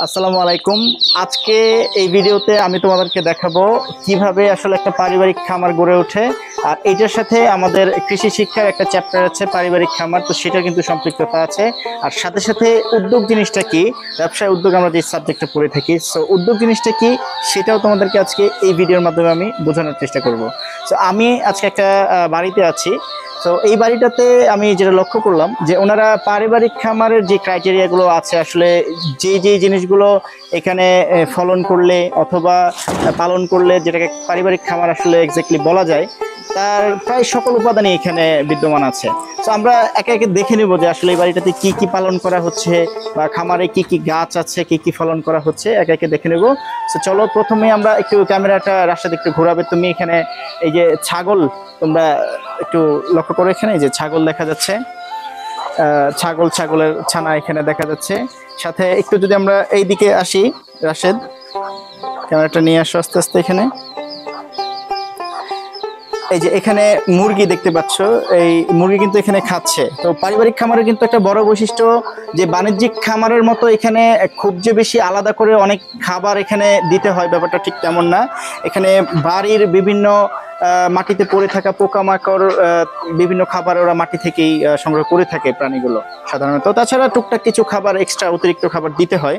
আসসালামু আলাইকুম। আজকে এই ভিডিওতে আমি তোমাদেরকে দেখাবো কিভাবে আসলে একটা পারিবারিক খামার গড়ে ওঠে। আর এটার সাথে আমাদের কৃষি শিক্ষার একটা চ্যাপ্টার আছে পারিবারিক খামার, তো সেটা কিন্তু সম্পৃক্ততা আছে। আর সাথে সাথে উদ্যোগ জিনিসটা কি, ব্যবসায় উদ্যোগ আমরা যে সাবজেক্টটা পড়ে থাকি, সো উদ্যোগ জিনিসটা কি সেটাও তোমাদেরকে আজকে এই ভিডিওর মাধ্যমে আমি বোঝানোর চেষ্টা করব। সো আমি আজকে একটা বাড়িতে আছি। তো এই বাড়িটাতে আমি যেটা লক্ষ্য করলাম যে ওনারা পারিবারিক খামারের যে ক্রাইটেরিয়াগুলো আছে, আসলে যে জিনিসগুলো এখানে ফলন করলে অথবা পালন করলে যেটাকে পারিবারিক খামার আসলে এক্স্যাক্টলি বলা যায়, তার প্রায় সকল উপাদানই এখানে বিদ্যমান আছে। তো আমরা একে একে দেখে নিব যে আসলে এই বাড়িটাতে কি কি পালন করা হচ্ছে বা খামারে কি কি গাছ আছে, কি কি ফলন করা হচ্ছে, একে একে দেখে নেব। তো চলো, প্রথমে আমরা একটু ক্যামেরাটা রাস্তা একটু ঘোরাবে তুমি। এখানে এই যে ছাগল, তোমরা একটু লক্ষ্য করো, এখানে এই যে ছাগল দেখা যাচ্ছে, ছাগলের ছানা এখানে দেখা যাচ্ছে। সাথে একটু যদি আমরা এই দিকে আসি, রাশেদ ক্যামেরাটা নিয়ে আসো আস্তে আস্তে। এখানে এই যে এখানে মুরগি দেখতে পাচ্ছ, এই মুরগি কিন্তু এখানে খাচ্ছে। তো পারিবারিক খামারের কিন্তু একটা বড় বৈশিষ্ট্য যে বাণিজ্যিক খামারের মতো এখানে খুব যে বেশি আলাদা করে অনেক খাবার এখানে দিতে হয় ব্যাপারটা ঠিক তেমন না। এখানে বাড়ির বিভিন্ন মাটিতে পড়ে থাকা পোকামাকড়, বিভিন্ন খাবার ওরা মাটি থেকেই সংগ্রহ করে থাকে প্রাণীগুলো সাধারণত। তাছাড়া টুকটাক কিছু খাবার, এক্সট্রা অতিরিক্ত খাবার দিতে হয়।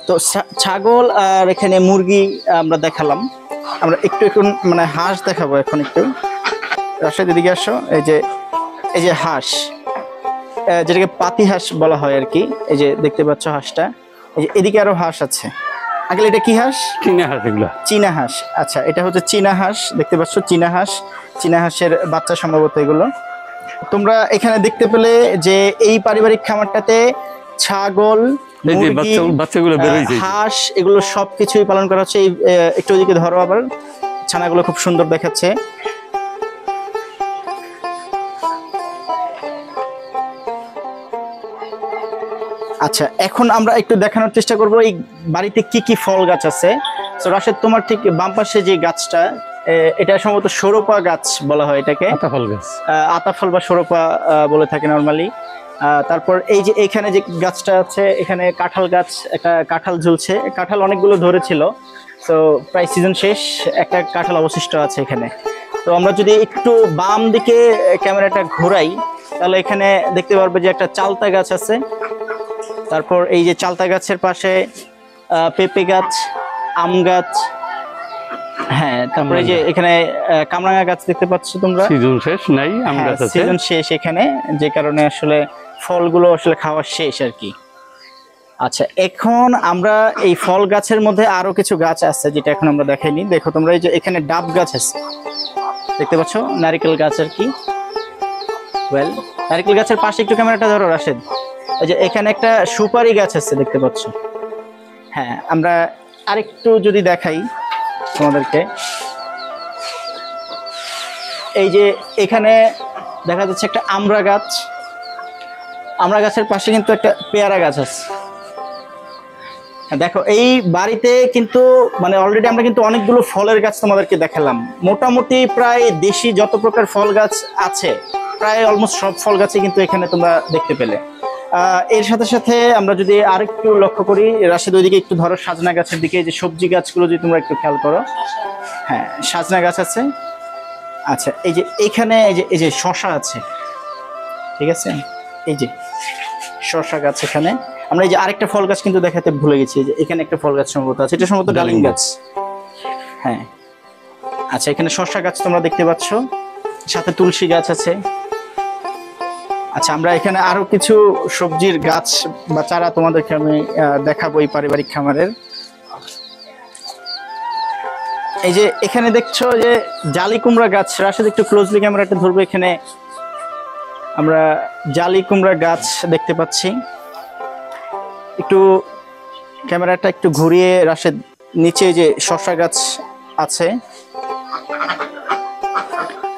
তো ছাগল আর এখানে মুরগি আমরা দেখালাম। আমরা একটু মানে হাঁস দেখাবো এখন। একটু রাশেদ এদিকে আসো। এই যে হাঁস, যেটাকে পাতি হাঁস বলা হয় আর কি। এই যে দেখতে পাচ্ছ হাঁসটা, এই যে এদিকে আরো হাঁস আছে। আগে এটা কি হাঁস? চীনা হাঁস। এগুলো চীনা হাঁস। আচ্ছা, এটা হচ্ছে চীনা হাঁস, দেখতে পাচ্ছ চীনা হাঁস। চীনা হাঁসের বাচ্চা সম্ভবত এগুলো। তোমরা এখানে দেখতে পেলে যে এই পারিবারিক খামারটাতে ছাগল, হাঁস এগুলো সবকিছুই পালন করা হচ্ছে। এই একটু ওদিকে ধরো, আবার ছানাগুলো খুব সুন্দর দেখাচ্ছে। আচ্ছা, এখন আমরা একটু দেখানোর চেষ্টা করব এই বাড়িতে কি কি ফল গাছ আছে। তো রাশেদ, তোমার ঠিক বাম পাশে যে গাছটা, এটা সম্ভবত সরোপা গাছ বলা হয় এটাকে। আতাফল গাছ, আতাফল বা সরোপা বলে থাকে নর্মালি। তারপর এই যে এখানে যে গাছটা আছে, এখানে কাঁঠাল গাছ, একটা কাঁঠাল ঝুলছে। কাঁঠাল অনেকগুলো ধরেছিল, তো প্রায় সিজন শেষ, একটা কাঁঠাল অবশিষ্ট আছে এখানে। তো আমরা যদি একটু বাম দিকে ক্যামেরাটা ঘোরাই, তাহলে এখানে দেখতে পারবে যে একটা চালতা গাছ আছে। তারপর এই যে চালতা গাছের পাশে পেঁপে গাছ, আম গাছ, হ্যাঁ, তারপরে যে এখানে কামরাঙা গাছ দেখতে পাচ্ছ তোমরা। সিজন শেষ নাই, আম গাছ আছে, সিজন শেষ এখানে, যে কারণে আসলে ফলগুলো আসলে খাওয়া শেষ আর কি। আচ্ছা, এখন আমরা এই ফল গাছের মধ্যে আরো কিছু গাছ আছে যেটা এখন আমরা দেখাইনি। দেখো তোমরা, এই যে এখানে ডাব গাছ আছে দেখতে পাচ্ছ, নারিকেল গাছ আর কি। ওয়েল, নারিকেল গাছের পাশে একটু ক্যামেরাটা ধরো রাশেদ। এই যে এখানে একটা সুপারি গাছ আছে দেখতে পাচ্ছ। হ্যাঁ, আমরা আরেকটু যদি দেখাই তোমাদেরকে, এই যে এখানে দেখা যাচ্ছে একটা আমড়া গাছ। আমড়া গাছের পাশে কিন্তু একটা পেয়ারা গাছ আছে। দেখো, এই বাড়িতে কিন্তু মানে অলরেডি আমরা কিন্তু অনেকগুলো ফলের গাছ তোমাদেরকে দেখালাম। মোটামুটি প্রায় দেশি যত প্রকার ফল গাছ আছে, প্রায় অলমোস্ট সব ফল গাছই কিন্তু এখানে তোমরা দেখতে পেলে। এর সাথে সাথে আমরা যদি আরেকটু লক্ষ্য করি, রাশেদ ওইদিকে একটু ধরো, সাজনা গাছের দিকে, যে সবজি গাছগুলো যদি তোমরা একটু খেয়াল করো, হ্যাঁ সাজনা গাছ আছে। আচ্ছা, এই যে এইখানে এই যে শশা আছে, ঠিক আছে, এই যে শশা গাছ এখানে। আমরা এই যে আরেকটা ফল গাছ কিন্তু দেখাতে ভুলে গেছি, যে এখানে একটা ফল গাছ সম্ভবত আছে, এটা সম্ভবত ডালিম গাছ। হ্যাঁ, আচ্ছা, এখানে শশা গাছ তোমরা দেখতে পাচ্ছ, সাথে তুলসী গাছ আছে। আচ্ছা, আমরা এখানে আরো কিছু সবজির গাছ বা চারা তোমাদেরকে আমি দেখাবো এই পারিবারিক খামারের। এই যে এখানে দেখছো যে জালি কুমড়া গাছ, রাশেদ একটু ক্লোজলি ক্যামেরাটা ধরবো। এখানে আমরা জালি কুমড়া গাছ দেখতে পাচ্ছি। একটু ক্যামেরাটা একটু ঘুরিয়ে রাশেদ, নিচে যে শশা গাছ আছে,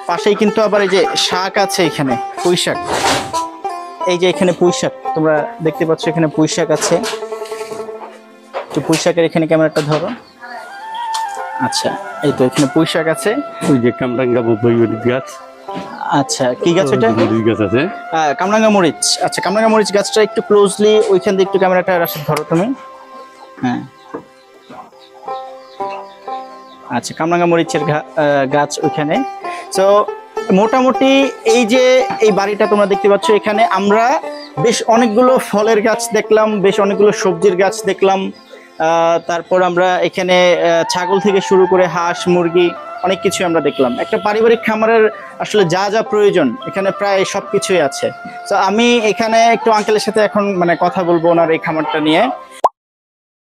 পাশেই কিন্তু আবার এই যে শাক আছে, এখানে পুঁই শাক। এই যে এখানে পুঁই শাক তোমরা দেখতে পাচ্ছ, এখানে পুঁই শাক আছে। একটু পুঁই শাকের এখানে ক্যামেরাটা ধরো। আচ্ছা, এই তো এখানে পুঁই শাক আছে। ওই যে কামরাঙ্গা গাছ, আচ্ছা, কি গাছ এটা? মরিচ গাছ আছে, কামরাঙ্গা মরিচ। আচ্ছা, কামরাঙ্গা মরিচ গাছটা একটু ক্লোজলি ওইখান দিয়ে একটু ক্যামেরাটা রাশেদ ধরো তুমি। হ্যাঁ, আচ্ছা, কামরাঙ্গা মরিচের গাছ ওইখানে। তো মোটামুটি এই যে এই বাড়িটা তোমরা দেখতে পাচ্ছ, এখানে আমরা বেশ অনেকগুলো ফলের গাছ দেখলাম, বেশ অনেকগুলো সবজির গাছ দেখলাম। তারপর আমরা এখানে ছাগল থেকে শুরু করে হাঁস মুরগি অনেক কিছু আমরা দেখলাম। একটা পারিবারিক খামারের আসলে যা যা প্রয়োজন এখানে প্রায় সবকিছুই আছে। তো আমি এখানে একটু আঙ্কেলের সাথে এখন মানে কথা বলবো ওনার এই খামারটা নিয়ে।